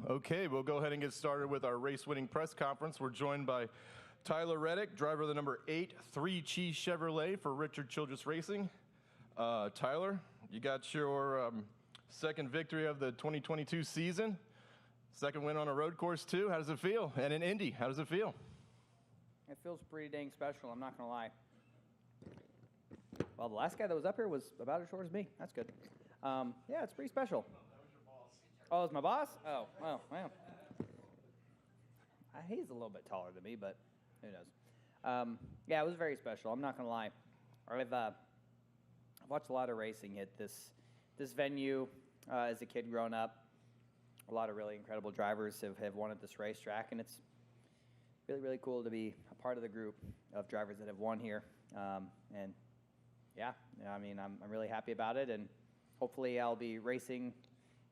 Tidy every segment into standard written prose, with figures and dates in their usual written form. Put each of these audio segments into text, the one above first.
Okay, we'll go ahead and get started with our race-winning press conference. We're joined by Tyler Reddick, driver of the number 8 3 Cheese Chevrolet for Richard Childress Racing. Tyler, you got your second victory of the 2022 season, second win on a road course too. How does it feel? And in Indy, how does it feel? It feels pretty dang special, I'm not going to lie. Well, the last guy that was up here was about as short as me. That's good. Yeah, it's pretty special. Oh, it's my boss? Oh, well. He's a little bit taller than me, but who knows? Yeah, it was very special. I'm not going to lie. I've watched a lot of racing at this venue as a kid growing up. A lot of really incredible drivers have won at this racetrack, and it's really, really cool to be a part of the group of drivers that have won here. And yeah, I mean, I'm really happy about it, and hopefully I'll be racing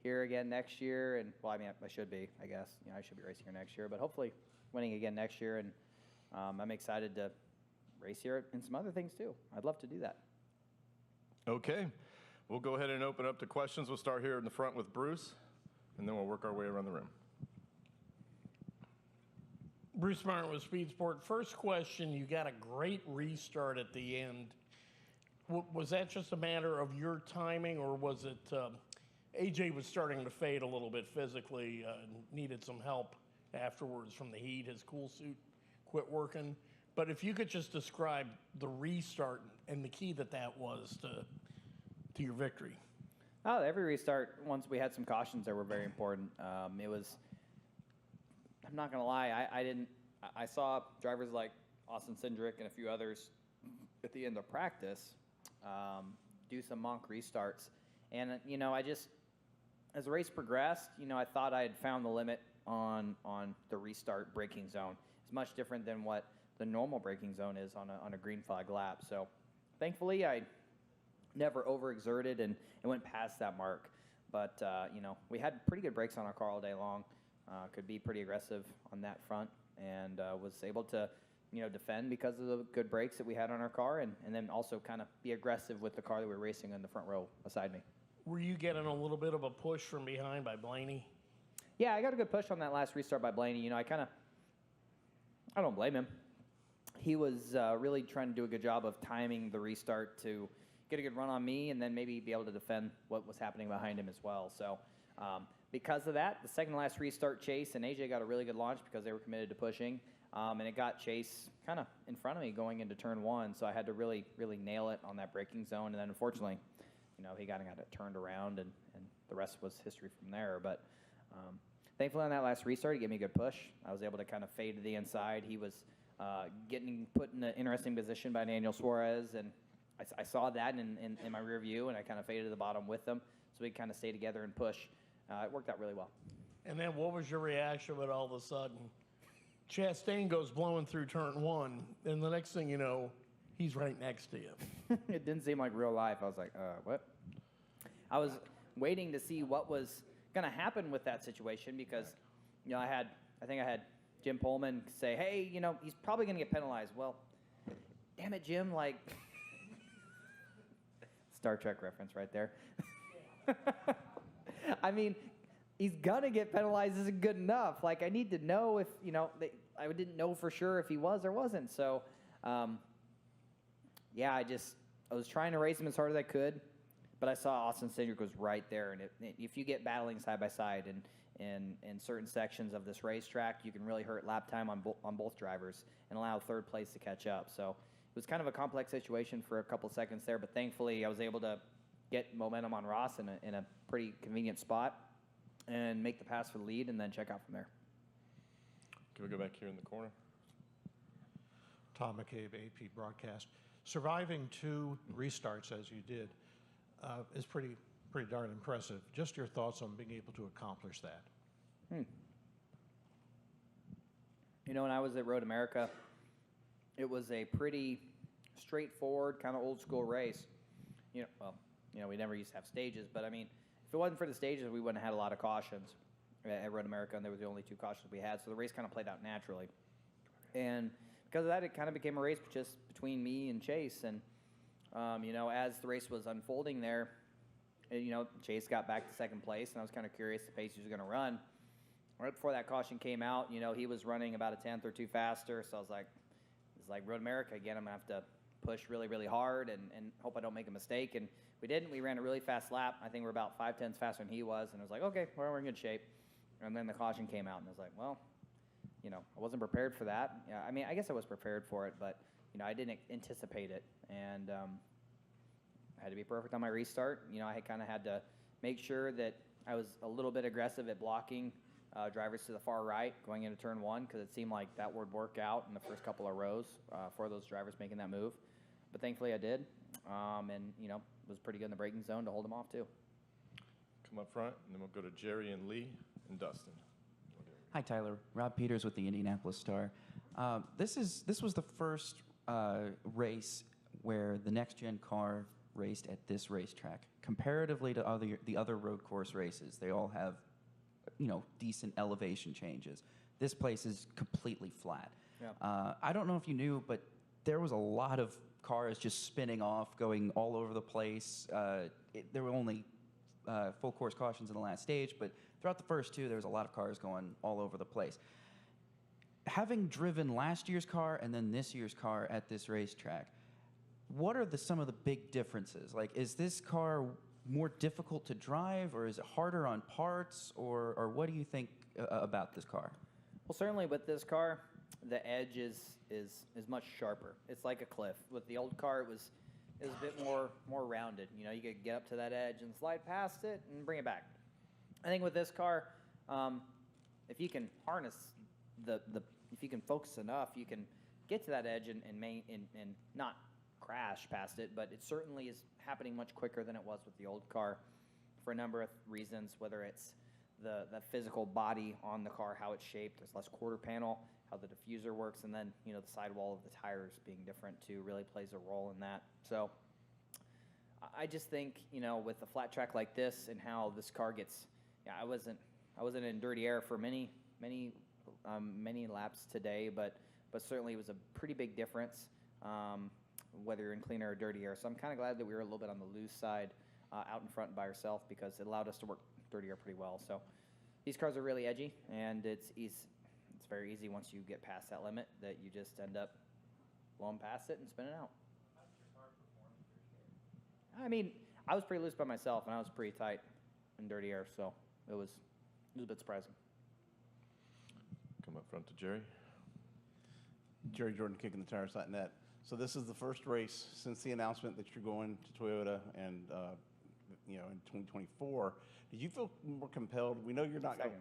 here again next year. And well, I mean, I should be, I guess. I should be racing here next year, but hopefully winning again next year. And I'm excited to race here and some other things too. I'd love to do that. Okay, we'll go ahead and open up to questions. We'll start here in the front with Bruce, and then we'll work our way around the room. Bruce Martin with Speed Sport. First question, you got a great restart at the end. Was that just a matter of your timing, or was it AJ was starting to fade a little bit physically, needed some help afterwards from the heat? His cool suit quit working. But if you could just describe the restart and the key that was to your victory. Oh, every restart, once we had some cautions that were very important. It was, I'm not going to lie, I saw drivers like Austin Cindric and a few others at the end of practice do some monk restarts. And, as the race progressed, I thought I had found the limit on the restart braking zone. It's much different than what the normal braking zone is on a green flag lap. So thankfully, I never overexerted and went past that mark. But, we had pretty good brakes on our car all day long. Could be pretty aggressive on that front, and was able to, defend because of the good brakes that we had on our car, and then also kind of be aggressive with the car that we were racing in the front row beside me. Were you getting a little bit of a push from behind by Blaney? Yeah, I got a good push on that last restart by Blaney. I don't blame him. He was really trying to do a good job of timing the restart to get a good run on me and then maybe be able to defend what was happening behind him as well. So because of that, the second to last restart, Chase and AJ got a really good launch because they were committed to pushing. And it got Chase kind of in front of me going into turn one. So I had to really, really nail it on that braking zone. And then unfortunately, he got it turned around, and the rest was history from there. But thankfully on that last restart, he gave me a good push. I was able to kind of fade to the inside. He was getting put in an interesting position by Daniel Suarez, and I saw that in my rear view, and I kind of faded to the bottom with them. So we kind of stay together and push. It worked out really well. And then what was your reaction when all of a sudden Chastain goes blowing through turn one, and the next thing you know, he's right next to you? It didn't seem like real life. I was like, what? I was waiting to see what was going to happen with that situation because, I think I had Jim Pullman say, hey, he's probably going to get penalized. Well, damn it, Jim, Star Trek reference right there. I mean, he's going to get penalized isn't good enough. I need to know if, I didn't know for sure if he was or wasn't. So, yeah, I was trying to race him as hard as I could, but I saw Austin Cindric was right there. And if you get battling side by side in certain sections of this racetrack, you can really hurt lap time on both drivers and allow third place to catch up. So it was kind of a complex situation for a couple seconds there, but thankfully I was able to get momentum on Ross in a pretty convenient spot and make the pass for the lead and then check out from there. Can we go back here in the corner? Tom McCabe, AP Broadcast. Surviving 2 restarts as you did is pretty darn impressive. Just your thoughts on being able to accomplish that. When I was at Road America, it was a pretty straightforward, kind of old school race. We never used to have stages, but I mean, if it wasn't for the stages, we wouldn't have had a lot of cautions at Road America, and they were the only 2 cautions we had, so the race kind of played out naturally. And because of that, it kind of became a race just between me and Chase. And, as the race was unfolding there, Chase got back to second place, and I was kind of curious the pace he was going to run. right before that caution came out, he was running about a tenth or two faster. So I was like, it's like Road America again. I'm going to have to push really, really hard and hope I don't make a mistake. And we didn't. We ran a really fast lap. I think we're about 5/10 faster than he was. And I was like, okay, well, we're in good shape. And then the caution came out, and I was like, well, I wasn't prepared for that. Yeah, I mean, I guess I was prepared for it, but, I didn't anticipate it. And I had to be perfect on my restart. I kind of had to make sure that I was a little bit aggressive at blocking drivers to the far right going into turn one, because it seemed like that would work out in the first couple of rows for those drivers making that move. But thankfully I did, and was pretty good in the braking zone to hold them off too. Come up front, and then we'll go to Jerry and Lee and Dustin. Hi, Tyler. Rob Peters with the Indianapolis Star. This was the first race where the next-gen car raced at this racetrack. Comparatively to the other road course races, they all have, decent elevation changes. This place is completely flat. Yeah. I don't know if you knew, but there was a lot of cars just spinning off, going all over the place. There were only full course cautions in the last stage, but throughout the first two, there was a lot of cars going all over the place. Having driven last year's car and then this year's car at this racetrack, what are some of the big differences? Like, is this car more difficult to drive, or is it harder on parts, or what do you think about this car? Well, certainly with this car, the edge is much sharper. It's like a cliff. With the old car, it was a bit more rounded. You could get up to that edge and slide past it and bring it back. I think with this car, if you can harness if you can focus enough, you can get to that edge and not crash past it. But it certainly is happening much quicker than it was with the old car, for a number of reasons. Whether it's the physical body on the car, how it's shaped, there's less quarter panel, how the diffuser works, and then the sidewall of the tires being different too really plays a role in that. So I just think with a flat track like this and how this car gets, I wasn't in dirty air for many laps today, but certainly it was a pretty big difference whether you're in clean air or dirty air. So I'm kind of glad that we were a little bit on the loose side out in front by ourselves, because it allowed us to work dirty air pretty well. So these cars are really edgy, and it's very easy once you get past that limit that you just end up blowing past it and spinning out. How did your car perform in dirty air? I mean, I was pretty loose by myself, and I was pretty tight in dirty air, so it was a bit surprising. Come up front to Jerry. Jerry Jordan, KickingTheTires.net. So this is the first race since the announcement that you're going to Toyota, and in 2024. Did you feel more compelled? We know you're not going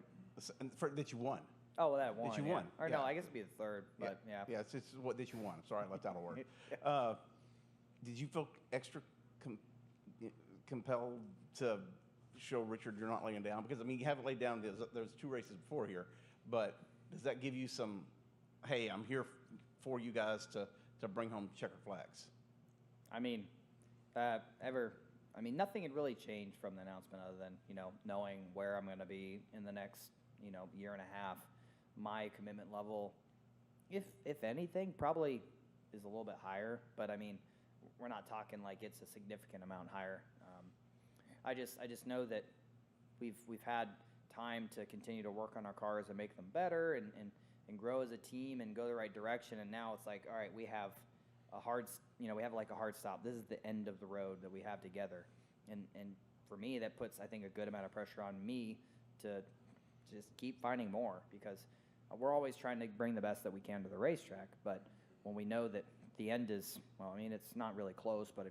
that you won. Oh, well, that won. That you yeah. won. Or yeah. no, I guess it'd be the third, but yeah. Yeah, it's what that you won. Sorry, I left out a word. Did you feel extra compelled to show Richard you're not laying down? Because, I mean, you haven't laid down. There's two races before here. But does that give you some, hey, I'm here for you guys to bring home checker flags? I mean, nothing had really changed from the announcement other than, knowing where I'm going to be in the next, year and a half. My commitment level, if anything, probably is a little bit higher. But, I mean, we're not talking like it's a significant amount higher. I just know that we've had time to continue to work on our cars and make them better and grow as a team and go the right direction. And now it's like, all right, we have a hard stop. This is the end of the road that we have together. And for me, that puts, I think, a good amount of pressure on me to just keep finding more, because we're always trying to bring the best that we can to the racetrack. But when we know that the end is, it's not really close, but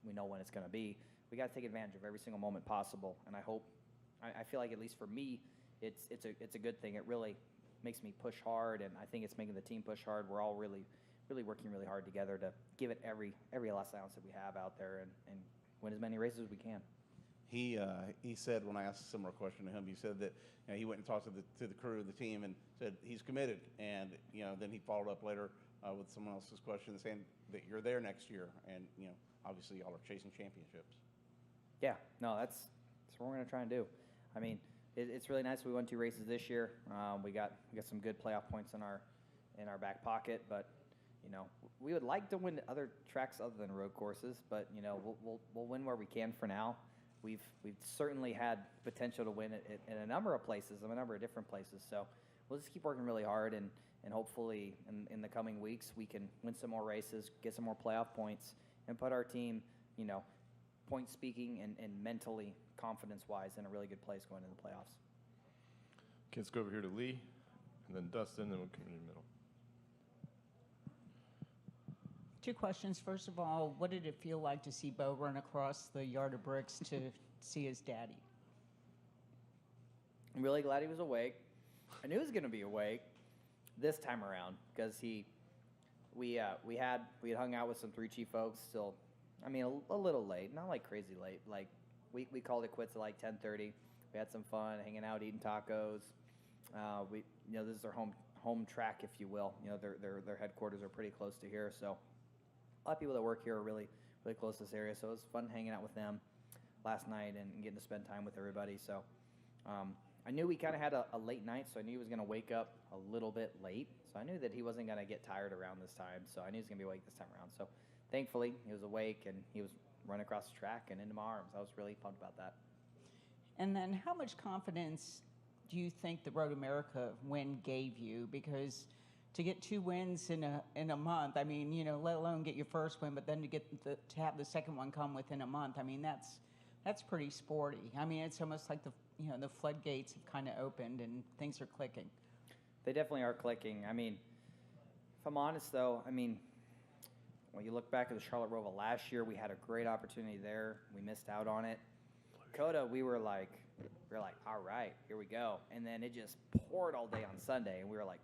we know when it's going to be. We got to take advantage of every single moment possible. And I feel like, at least for me, it's a good thing. It really makes me push hard, and I think it's making the team push hard. We're all really working really hard together to give it every last ounce that we have out there and win as many races as we can. He said, when I asked a similar question to him, he said that he went and talked to the crew, the team, and said he's committed. And then he followed up later with someone else's question saying that you're there next year, and obviously y'all are chasing championships. Yeah, no, that's what we're going to try and do. I mean, it's really nice we won 2 races this year. We got some good playoff points in our back pocket, but we would like to win other tracks other than road courses. But we'll win where we can for now. we've certainly had potential to win it in a number of places, a number of different places. So we'll just keep working really hard, and hopefully in the coming weeks we can win some more races, get some more playoff points, and put our team, point speaking and mentally, confidence-wise, in a really good place going into the playoffs. Okay, let's go over here to Lee, and then Dustin, then we'll come in the middle. Two questions. First of all, what did it feel like to see Bo run across the yard of bricks to see his daddy? I'm really glad he was awake. I knew he was going to be awake this time around because we had hung out with some 3G folks still. I mean, a little late, not like crazy late. Like we called it quits at like 10:30. We had some fun, hanging out, eating tacos. This is their home track, if you will. Their headquarters are pretty close to here, so a lot of people that work here are really close to this area. So it was fun hanging out with them last night and getting to spend time with everybody. So I knew we kind of had a late night, so I knew he was going to wake up a little bit late. So I knew that he wasn't going to get tired around this time. So I knew he was going to be awake this time around. So thankfully, he was awake and he was running across the track and into my arms. I was really pumped about that. And then how much confidence do you think the Road America win gave you? Because to get 2 wins in a month, I mean, let alone get your first win, but then to have the second one come within a month, I mean, that's pretty sporty. I mean, it's almost like the floodgates have kind of opened and things are clicking. They definitely are clicking. I mean, if I'm honest though, when you look back at the Charlotte Roval last year, we had a great opportunity there. We missed out on it. Coda, we were like, all right, here we go. And then it just poured all day on Sunday, and we were like,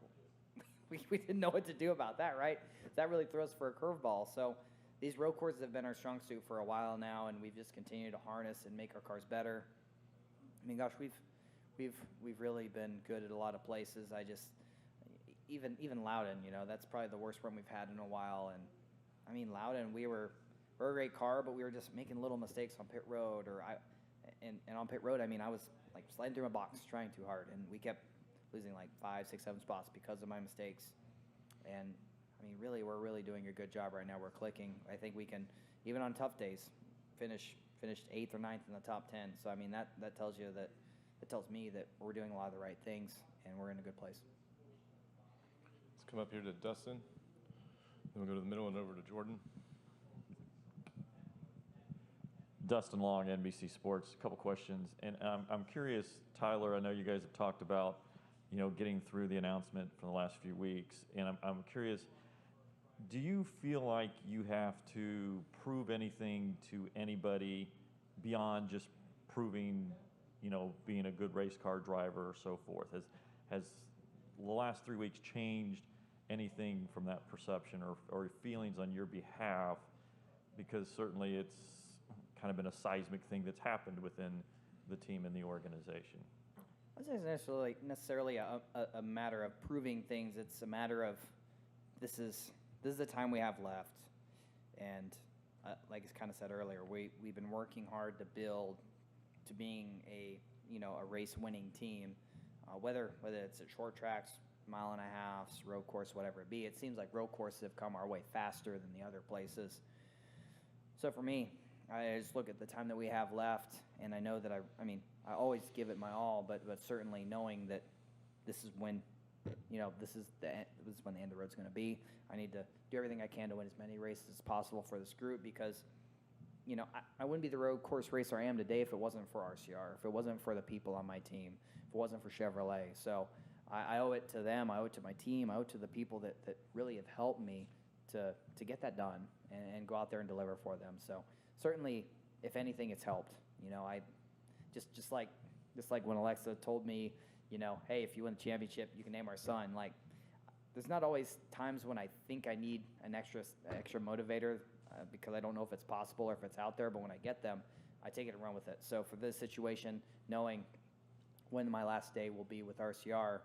we didn't know what to do about that, right? That really threw us for a curveball. So these road courses have been our strong suit for a while now, and we've just continued to harness and make our cars better. I mean, gosh, we've really been good at a lot of places. Even Loudon, that's probably the worst run we've had in a while. And I mean, Loudon, we're a great car, but we were just making little mistakes on pit road, and on pit road, I mean, I was like sliding through my box, trying too hard, and we kept losing like 5, 6, 7 spots because of my mistakes. And I mean, really, we're really doing a good job right now. We're clicking. I think we can, even on tough days, finished 8th or 9th in the top 10. So I mean, that tells me that we're doing a lot of the right things and we're in a good place. Let's come up here to Dustin, then we'll go to the middle and over to Jordan. Dustin Long, NBC Sports. A couple questions, and I'm curious, Tyler. I know you guys have talked about, getting through the announcement for the last few weeks, and I'm curious. Do you feel like you have to prove anything to anybody beyond just proving, being a good race car driver or so forth? Has the last 3 weeks changed anything from that perception or feelings on your behalf? Because certainly it's kind of been a seismic thing that's happened within the team and the organization. I don't think it's necessarily a matter of proving things. It's a matter of this is the time we have left, and like I kind of said earlier, we've been working hard to build to being a race-winning team, whether it's at short tracks, 1.5 miles, road course, whatever it be. It seems like road courses have come our way faster than the other places. So for me, I just look at the time that we have left, and I know that I always give it my all, but certainly knowing that this is when, this is when the end of the road's going to be. I need to do everything I can to win as many races as possible for this group because, I wouldn't be the road course racer I am today if it wasn't for RCR, if it wasn't for the people on my team, if it wasn't for Chevrolet. So I owe it to them, I owe it to my team, I owe it to the people that really have helped me to get that done and go out there and deliver for them. So certainly, if anything, it's helped. I just like when Alexa told me, hey, if you win the championship, you can name our son. Like, there's not always times when I think I need an extra motivator because I don't know if it's possible or if it's out there. But when I get them, I take it and run with it. So for this situation, knowing when my last day will be with RCR,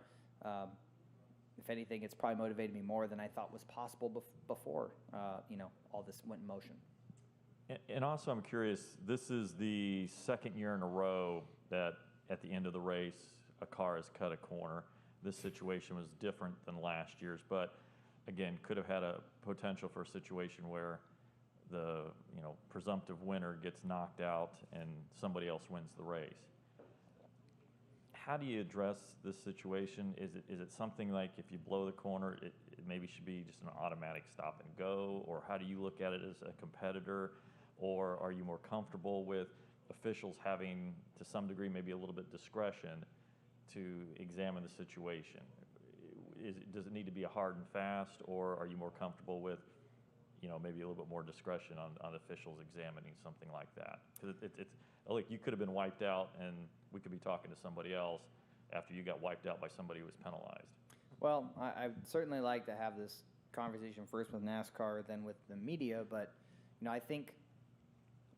if anything, it's probably motivated me more than I thought was possible before all this went in motion. And also, I'm curious, this is the second year in a row that at the end of the race, a car has cut a corner. This situation was different than last year's, but again, could have had a potential for a situation where the presumptive winner gets knocked out and somebody else wins the race. How do you address this situation? Is it something like if you blow the corner, it maybe should be just an automatic stop and go, or how do you look at it as a competitor, or are you more comfortable with officials having, to some degree, maybe a little bit discretion to examine the situation? Does it need to be a hard and fast, or are you more comfortable with, maybe a little bit more discretion on officials examining something like that? Because it's like you could have been wiped out, and we could be talking to somebody else after you got wiped out by somebody who was penalized. Well, I'd certainly like to have this conversation first with NASCAR, then with the media, but I think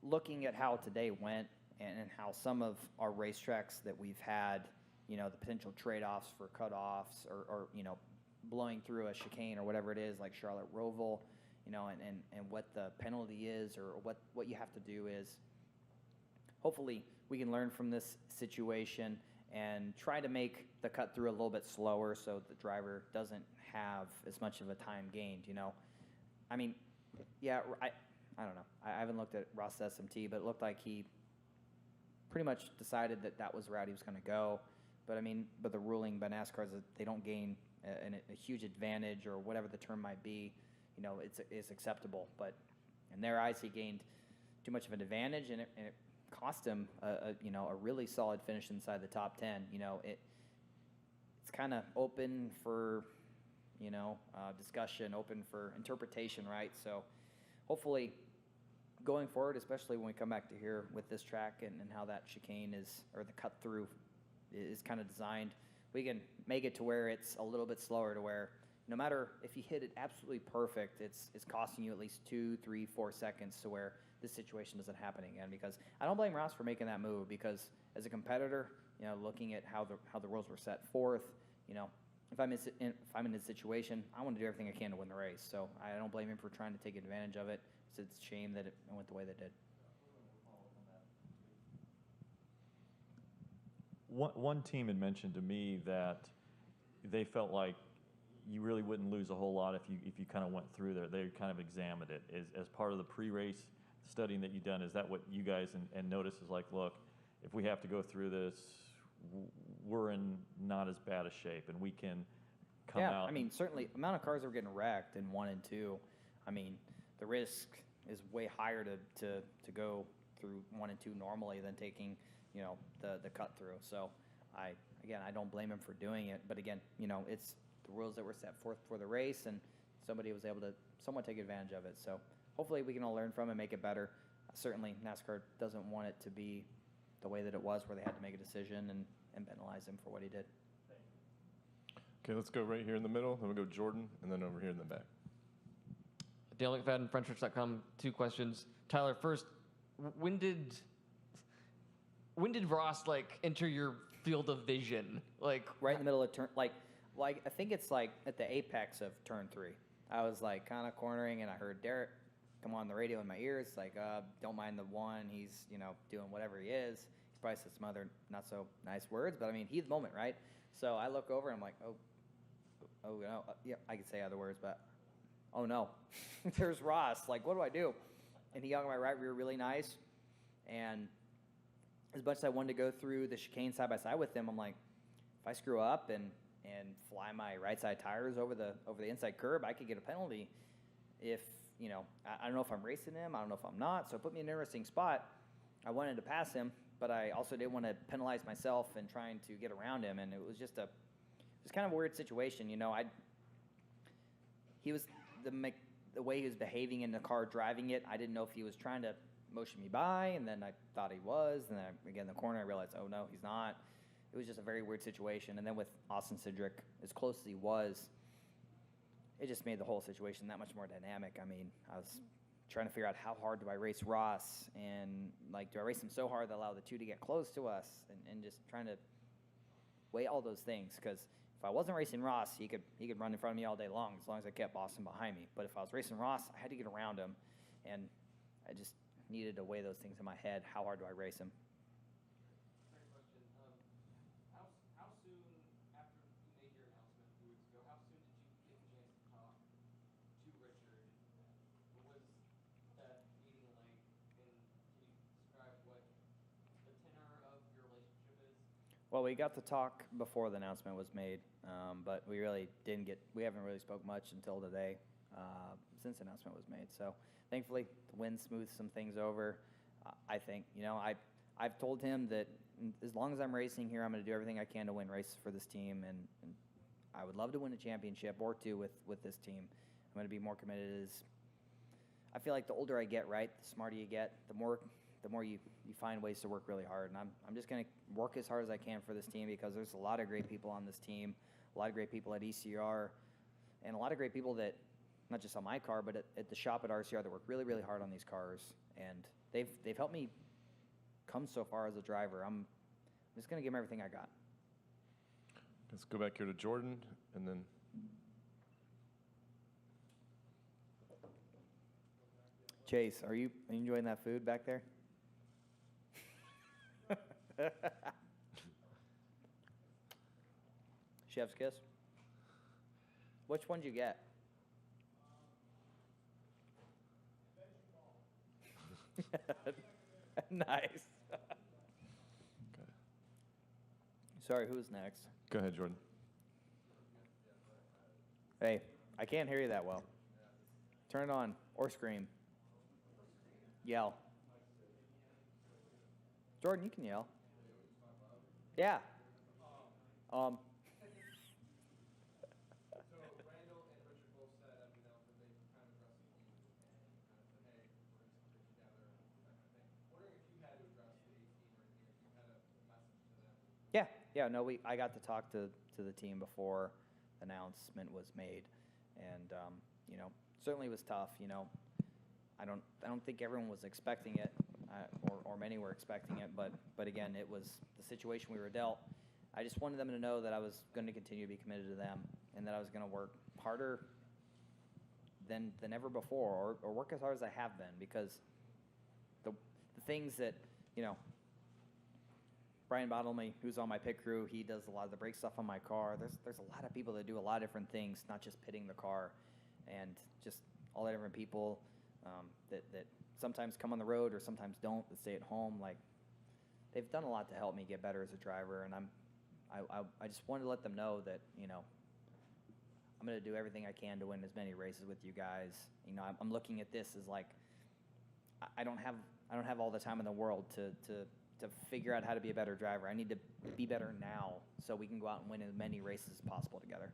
looking at how today went and how some of our racetracks that we've had, the potential trade-offs for cutoffs or blowing through a chicane or whatever it is, like Charlotte Roval, and what the penalty is or what you have to do is, hopefully we can learn from this situation and try to make the cut through a little bit slower so the driver doesn't have as much of a time gained, I mean, yeah, I don't know. I haven't looked at Ross' SMT, but it looked like he pretty much decided that was the route he was going to go. But the ruling by NASCAR is that they don't gain a huge advantage or whatever the term might be. It's acceptable. But in their eyes, he gained too much of an advantage, and it cost him a really solid finish inside the top 10. It's kind of open for discussion, open for interpretation, right? So hopefully going forward, especially when we come back to here with this track and how that chicane is, or the cut through is kind of designed, we can make it to where it's a little bit slower, to where no matter if you hit it absolutely perfect, it's costing you at least 2, 3, 4 seconds to where this situation doesn't happen again. Because I don't blame Ross for making that move, because as a competitor, looking at how the rules were set forth, if I'm in his situation, I want to do everything I can to win the race. So I don't blame him for trying to take advantage of it. It's a shame that it went the way that it did. One team had mentioned to me that they felt like you really wouldn't lose a whole lot if you kind of went through there. They kind of examined it as part of the pre-race studying that you've done. Is that what you guys and notice is like, look, if we have to go through this, we're in not as bad a shape, and we can come out. Yeah, certainly the amount of cars that were getting wrecked in 1 and 2, the risk is way higher to go through 1 and 2 normally than taking, the cut through. So I don't blame him for doing it, but again, it's the rules that were set forth for the race, and somebody was able to somewhat take advantage of it. So hopefully we can all learn from it and make it better. Certainly NASCAR doesn't want it to be the way that it was, where they had to make a decision and penalize him for what he did. Okay, let's go right here in the middle, then we'll go Jordan, and then over here in the back. Dale McFadden, FrenchRich.com. 2 questions. Tyler, first, when did Ross enter your field of vision? Right in the middle of turn, like I think it's at the apex of turn 3. I was kind of cornering, and I heard Derek come on the radio in my ears, don't mind the one. He's doing whatever he is. He's probably said some other not so nice words, but he's the moment, right? So I look over, and I'm like, oh no, yeah, I could say other words, but oh no, there's Ross. What do I do? And he got on my right rear really nice, and as much as I wanted to go through the chicane side by side with him, I'm like, if I screw up and fly my right side tires over the inside curb, I could get a penalty. If I don't know if I'm racing him, I don't know if I'm not. So it put me in an interesting spot. I wanted to pass him, but I also didn't want to penalize myself in trying to get around him, and it was just kind of a weird situation. He was the way he was behaving in the car, driving it. I didn't know if he was trying to motion me by, and then I thought he was, and then again in the corner I realized, oh no, he's not. It was just a very weird situation. And then with Austin Cindric, as close as he was, it just made the whole situation that much more dynamic. I was trying to figure out how hard do I race Ross, and do I race him so hard that allow the two to get close to us, and just trying to weigh all those things. Because if I wasn't racing Ross, he could run in front of me all day long as I kept Austin behind me. But if I was racing Ross, I had to get around him, and I just needed to weigh those things in my head. How hard do I race him? Second question. How soon after you made your announcement a few weeks ago, how soon did you get the chance to talk to Richard? Was that Well, we got to talk before the announcement was made, but we haven't really spoke much until today, since the announcement was made. So thankfully, the wind smoothed some things over. I think, I've told him that as long as I'm racing here, I'm going to do everything I can to win races for this team, and I would love to win a championship or two with this team. I'm going to be more committed. I feel like the older I get, right, the smarter you get, the more you find ways to work really hard. And I'm just going to work as hard as I can for this team because there's a lot of great people on this team, a lot of great people at ECR, and a lot of great people that, not just on my car, but at the shop at RCR that work really, really hard on these cars. And they've helped me come so far as a driver. I'm just going to give them everything I got. Let's go back here to Jordan, and then Chase, are you enjoying that food back there? Chef's kiss? Which one did you get? Nice. Sorry, who's next? go ahead, Jordan. Hey, I can't hear you that well. Turn it on or scream. Yell. Jordan, you can yell. Yeah. Yeah, no, I got to talk to the team before the announcement was made, and certainly was tough. I don't think everyone was expecting it, or many were expecting it, but again, it was the situation we were dealt. I just wanted them to know that I was going to continue to be committed to them, and that I was going to work harder than ever before, or work as hard as I have been, because the things that Brian Bottlemy, who's on my pit crew, he does a lot of the brake stuff on my car. There's a lot of people that do a lot of different things, not just pitting the car, and just all the different people that sometimes come on the road or sometimes don't, that stay at home. Like, they've done a lot to help me get better as a driver, and I just wanted to let them know that I'm going to do everything I can to win as many races with you guys. I'm looking at this as like I don't have all the time in the world to figure out how to be a better driver. I need to be better now so we can go out and win as many races as possible together.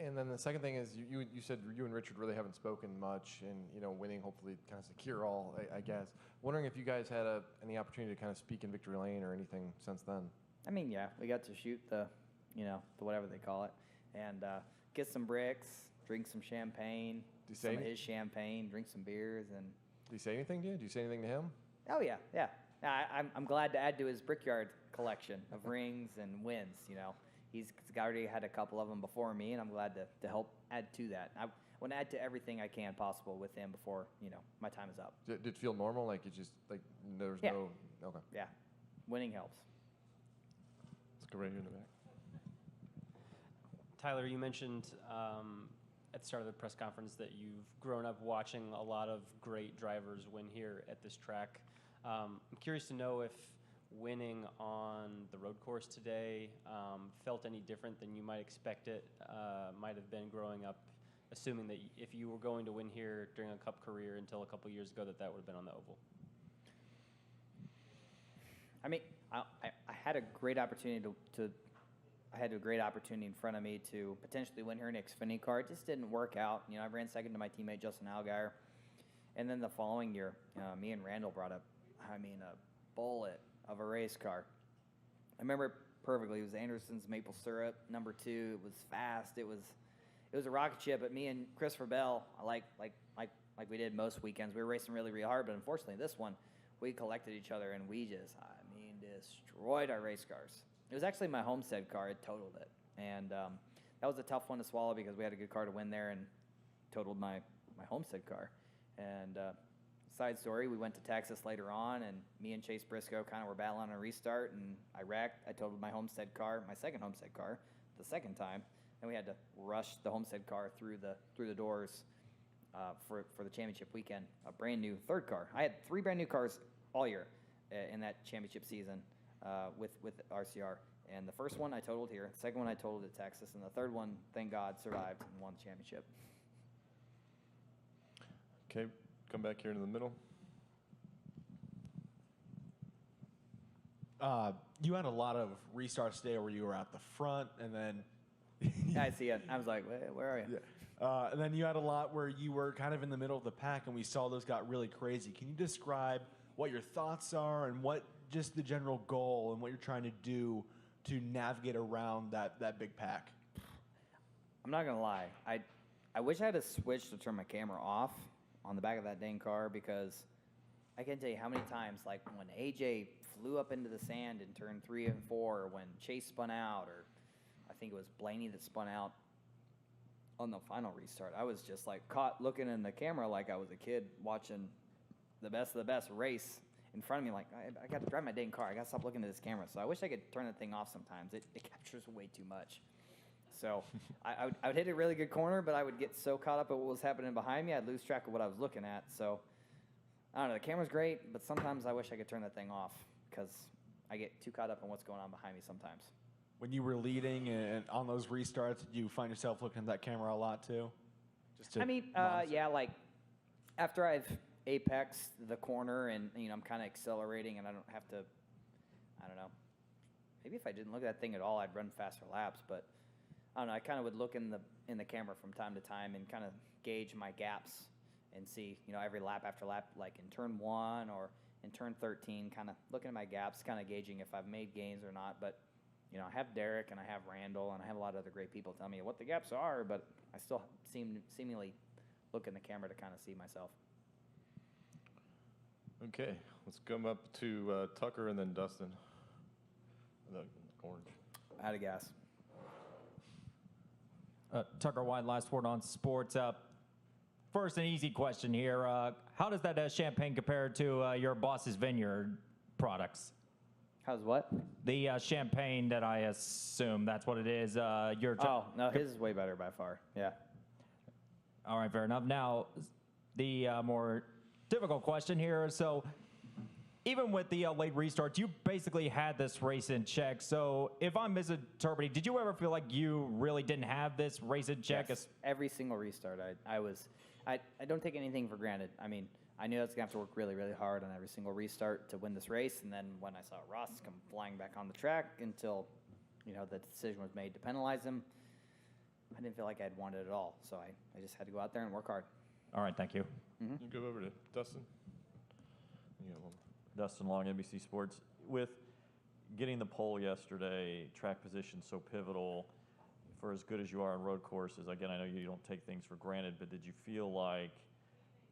And then the second thing is you said you and Richard really haven't spoken much, and winning hopefully kind of secure all, I guess. Wondering if you guys had any opportunity to kind of speak in victory lane or anything since then. I mean, yeah, we got to shoot the whatever they call it, and get some bricks, drink some champagne, some of his champagne, drink some beers, and. Did he say anything to you? Did you say anything to him? Oh yeah. I'm glad to add to his brickyard collection of rings and wins. He's already had a couple of them before me, and I'm glad to help add to that. I want to add to everything I can possible with him before my time is up. Did it feel normal? Like it just there's yeah. no okay. Yeah, winning helps. Let's go right here in the back. Tyler, you mentioned at the start of the press conference that you've grown up watching a lot of great drivers win here at this track. I'm curious to know if winning on the road course today felt any different than you might expect it might have been growing up, assuming that if you were going to win here during a Cup career until a couple years ago, that would have been on the oval. I mean, I had a great opportunity I had a great opportunity in front of me to potentially win here in Xfinity car. It just didn't work out. I ran second to my teammate Justin Allgaier, and then the following year, me and Randall brought up, a bullet of a race car. I remember it perfectly. It was Anderson's Maple Syrup, number 2. It was fast. It was a rocket ship. But me and Christopher Bell, like we did most weekends, we were racing really, really hard. But unfortunately, this one, we collected each other and we just, destroyed our race cars. It was actually my Homestead car. It totaled it, and that was a tough one to swallow because we had a good car to win there and totaled my Homestead car. And side story, we went to Texas later on, and me and Chase Briscoe kind of were battling on a restart, and I wrecked. I totaled my Homestead car, my second Homestead car, the second time, and we had to rush the Homestead car through the doors for the championship weekend. A brand new third car. I had 3 brand new cars all year in that championship season. with RCR. And the first one I totaled here, the second one I totaled at Texas, and the third one, thank God, survived and won the championship. Okay, come back here into the middle. You had a lot of restarts today where you were at the front, and then I see it. I was like, where are you? yeah. And then you had a lot where you were kind of in the middle of the pack, and we saw those got really crazy. Can you describe what your thoughts are and what just the general goal and what you're trying to do to navigate around that big pack? I'm not gonna lie. I wish I had a switch to turn my camera off on the back of that dang car, because I can't tell you how many times, like when AJ flew up into the sand in turn 3 and 4, or when Chase spun out, or I think it was Blaney that spun out on the final restart. I was just like caught looking in the camera like I was a kid watching the best of the best race in front of me. Like, I got to drive my dang car. I got to stop looking at this camera. So I wish I could turn the thing off sometimes. It captures way too much. So I would hit a really good corner, but I would get so caught up at what was happening behind me, I'd lose track of what I was looking at. So I don't know. The camera's great, but sometimes I wish I could turn that thing off, because I get too caught up in what's going on behind me sometimes. When you were leading and on those restarts, did you find yourself looking at that camera a lot too? Just to yeah, like after I've apexed the corner and I'm kind of accelerating and I don't have to, I don't know. Maybe if I didn't look at that thing at all, I'd run faster laps. But I don't know. I kind of would look in the camera from time to time and kind of gauge my gaps and see, every lap after lap, like in turn 1 or in turn 13, kind of looking at my gaps, kind of gauging if I've made gains or not. But I have Derek and I have Randall and I have a lot of other great people tell me what the gaps are, but I still seemingly look in the camera to kind of see myself. Okay, let's come up to Tucker and then Dustin. The orange. Out of gas. Tucker White, Live Sport on Sports. First, an easy question here. How does that champagne compare to your Boss's Vineyard products? How's what? The champagne that I assume that's what it is. Oh, no, his is way better by far. Yeah. All right, fair enough. Now, the more difficult question here. So, even with the late restarts, you basically had this race in check. So, if I'm misinterpreting, did you ever feel like you really didn't have this race in check? Yes, every single restart, I don't take anything for granted. I mean, I knew I was going to have to work really, really hard on every single restart to win this race. And then when I saw Ross come flying back on the track until, the decision was made to penalize him, I didn't feel like I'd won it at all. So I just had to go out there and work hard. All right, thank you. You go over to Dustin. You got one. Dustin Long, NBC Sports. With getting the pole yesterday, track position so pivotal, for as good as you are on road courses, again, I know you don't take things for granted, but did you feel like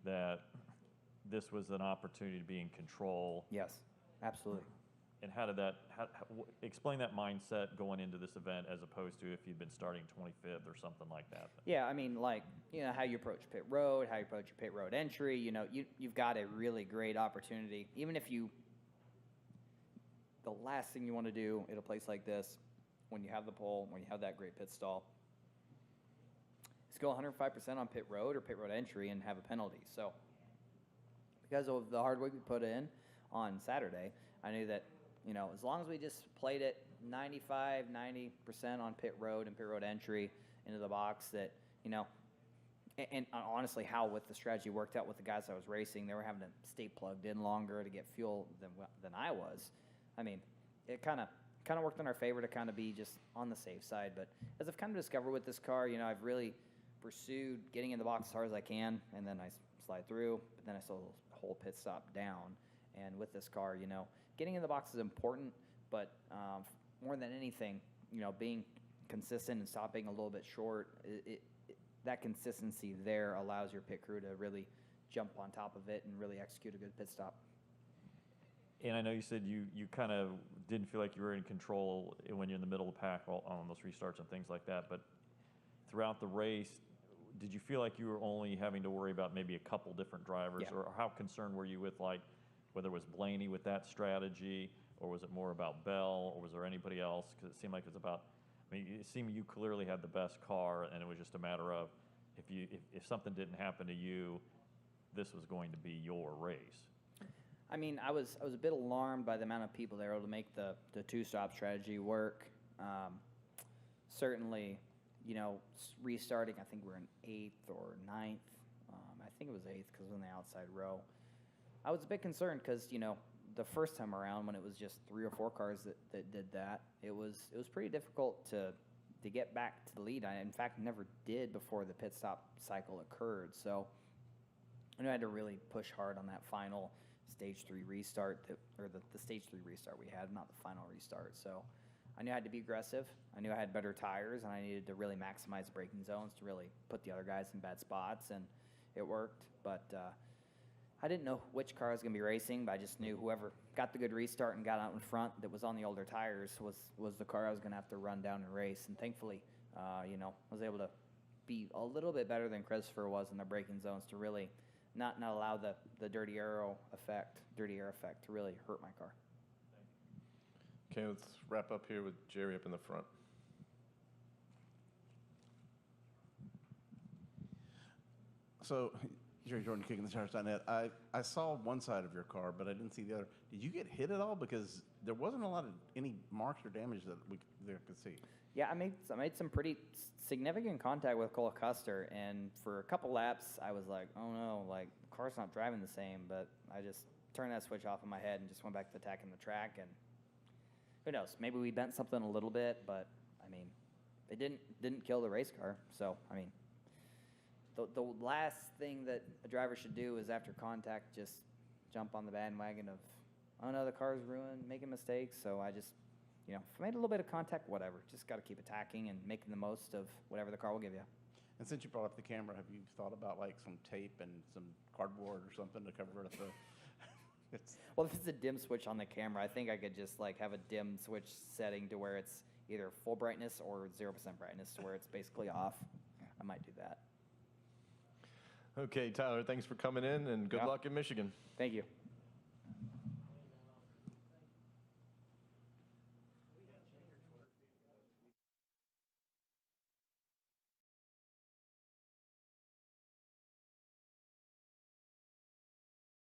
that this was an opportunity to be in control? Yes, absolutely. And how did that, explain that mindset going into this event as opposed to if you'd been starting 25th or something like that? Yeah, I mean, like, how you approach pit road, how you approach your pit road entry, you've got a really great opportunity. Even if the last thing you want to do at a place like this, when you have the pole, when you have that great pit stall, is go 105% on pit road or pit road entry and have a penalty. So because of the hard work we put in on Saturday, I knew that, as long as we just played it 95, 90% on pit road and pit road entry into the box, that, and honestly, how with the strategy worked out with the guys I was racing, they were having to stay plugged in longer to get fuel than I was. I mean, it kind of worked in our favor to kind of be just on the safe side. But as I've kind of discovered with this car, I've really pursued getting in the box as hard as I can, and then I slide through, but then I still hold pit stop down. And with this car, getting in the box is important, but more than anything, being consistent and stopping a little bit short, that consistency there allows your pit crew to really jump on top of it and really execute a good pit stop. And I know you said you kind of didn't feel like you were in control when you're in the middle of the pack on those restarts and things like that, but throughout the race, did you feel like you were only having to worry about maybe a couple different drivers? Yeah. Or how concerned were you with, like, whether it was Blaney with that strategy, or was it more about Bell, or was there anybody else? Because it seemed like it was about, it seemed you clearly had the best car, and it was just a matter of if something didn't happen to you, this was going to be your race. I mean, I was a bit alarmed by the amount of people that were able to make the two-stop strategy work. Certainly, you know, restarting, I think we're in 8th or 9th. I think it was 8th because it was in the outside row. I was a bit concerned because, you know, the first time around when it was just 3 or 4 cars that did that, it was pretty difficult to get back to the lead. I, in fact, never did before the pit stop cycle occurred. So I knew I had to really push hard on that final stage 3 restart, the stage 3 restart we had, not the final restart. So I knew I had to be aggressive. I knew I had better tires, and I needed to really maximize braking zones to really put the other guys in bad spots, and it worked. But I didn't know which car I was going to be racing, but I just knew whoever got the good restart and got out in front that was on the older tires was the car I was going to have to run down and race. And thankfully, you know, I was able to be a little bit better than Christopher was in the braking zones to really not allow the dirty air effect to really hurt my car. Okay, let's wrap up here with Jerry up in the front. So, Jerry Jordan, kicking the tires.net. I saw one side of your car, but I didn't see the other. Did you get hit at all? Because there wasn't a lot of any marks or damage that we could see. Yeah, I made some pretty significant contact with Cole Custer, and for a couple laps, I was like, oh no, like the car's not driving the same. But I just turned that switch off in my head and just went back to attacking the track. And who knows? Maybe we bent something a little bit, but I mean, it didn't kill the race car. So I mean, the last thing that a driver should do is after contact just jump on the bandwagon of, oh no, the car's ruined, making mistakes. So I just, you know, if I made a little bit of contact, whatever. Just got to keep attacking and making the most of whatever the car will give you. And since you brought up the camera, have you thought about like some tape and some cardboard or something to cover up the? Well, if it's a dim switch on the camera, I think I could just like have a dim switch setting to where it's either full brightness or 0% brightness to where it's basically off. I might do that. Okay, Tyler, thanks for coming in, and good luck in Michigan. Thank you.